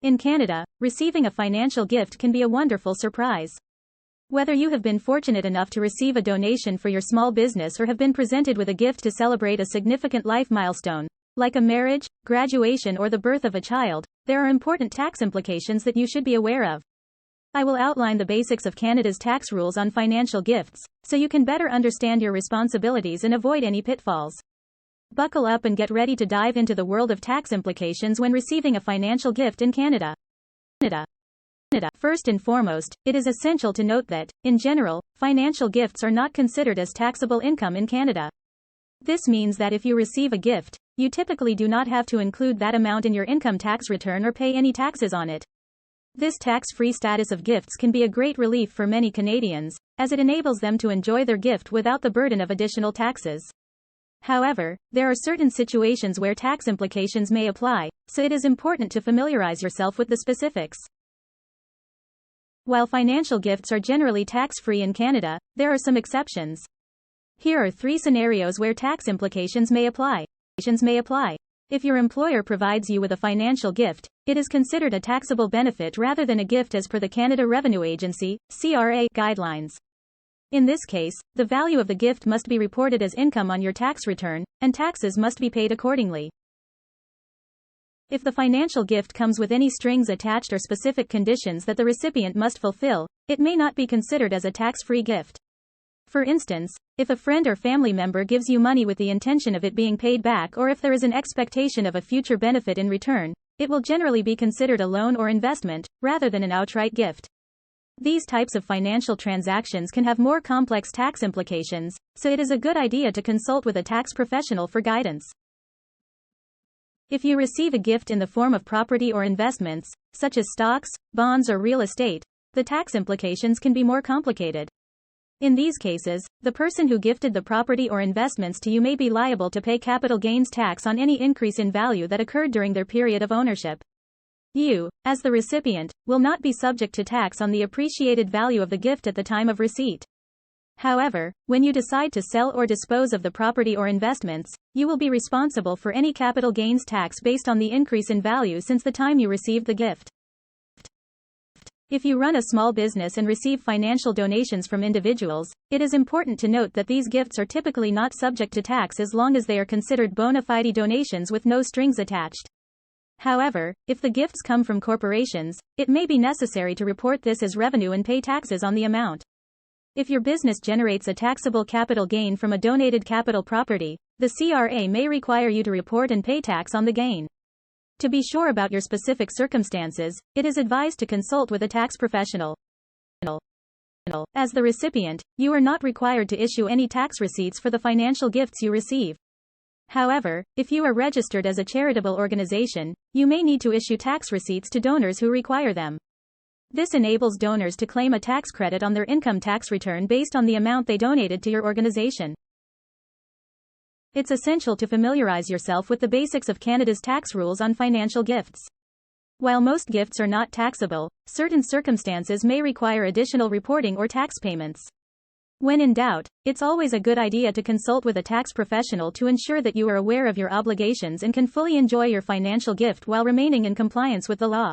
In Canada, receiving a financial gift can be a wonderful surprise. Whether you have been fortunate enough to receive a donation for your small business or have been presented with a gift to celebrate a significant life milestone, like a marriage, graduation, or the birth of a child, there are important tax implications that you should be aware of. I will outline the basics of Canada's tax rules on financial gifts, so you can better understand your responsibilities and avoid any pitfalls. Buckle up and get ready to dive into the world of tax implications when receiving a financial gift in Canada. First and foremost, it is essential to note that, in general, financial gifts are not considered as taxable income in Canada. This means that if you receive a gift, you typically do not have to include that amount in your income tax return or pay any taxes on it. This tax-free status of gifts can be a great relief for many Canadians, as it enables them to enjoy their gift without the burden of additional taxes. However, there are certain situations where tax implications may apply, so it is important to familiarize yourself with the specifics. While financial gifts are generally tax-free in Canada, there are some exceptions. Here are 3 scenarios where tax implications may apply. If your employer provides you with a financial gift, it is considered a taxable benefit rather than a gift as per the Canada Revenue Agency (CRA) guidelines. In this case, the value of the gift must be reported as income on your tax return, and taxes must be paid accordingly. If the financial gift comes with any strings attached or specific conditions that the recipient must fulfill, it may not be considered as a tax-free gift. For instance, if a friend or family member gives you money with the intention of it being paid back, or if there is an expectation of a future benefit in return, it will generally be considered a loan or investment, rather than an outright gift. These types of financial transactions can have more complex tax implications, so it is a good idea to consult with a tax professional for guidance. If you receive a gift in the form of property or investments, such as stocks, bonds, or real estate, the tax implications can be more complicated. In these cases, the person who gifted the property or investments to you may be liable to pay capital gains tax on any increase in value that occurred during their period of ownership. You, as the recipient, will not be subject to tax on the appreciated value of the gift at the time of receipt. However, when you decide to sell or dispose of the property or investments, you will be responsible for any capital gains tax based on the increase in value since the time you received the gift. If you run a small business and receive financial donations from individuals, it is important to note that these gifts are typically not subject to tax as long as they are considered bona fide donations with no strings attached. However, if the gifts come from corporations, it may be necessary to report this as revenue and pay taxes on the amount. If your business generates a taxable capital gain from a donated capital property, the CRA may require you to report and pay tax on the gain. To be sure about your specific circumstances, it is advised to consult with a tax professional. As the recipient, you are not required to issue any tax receipts for the financial gifts you receive. However, if you are registered as a charitable organization, you may need to issue tax receipts to donors who require them. This enables donors to claim a tax credit on their income tax return based on the amount they donated to your organization. It's essential to familiarize yourself with the basics of Canada's tax rules on financial gifts. While most gifts are not taxable, certain circumstances may require additional reporting or tax payments. When in doubt, it's always a good idea to consult with a tax professional to ensure that you are aware of your obligations and can fully enjoy your financial gift while remaining in compliance with the law.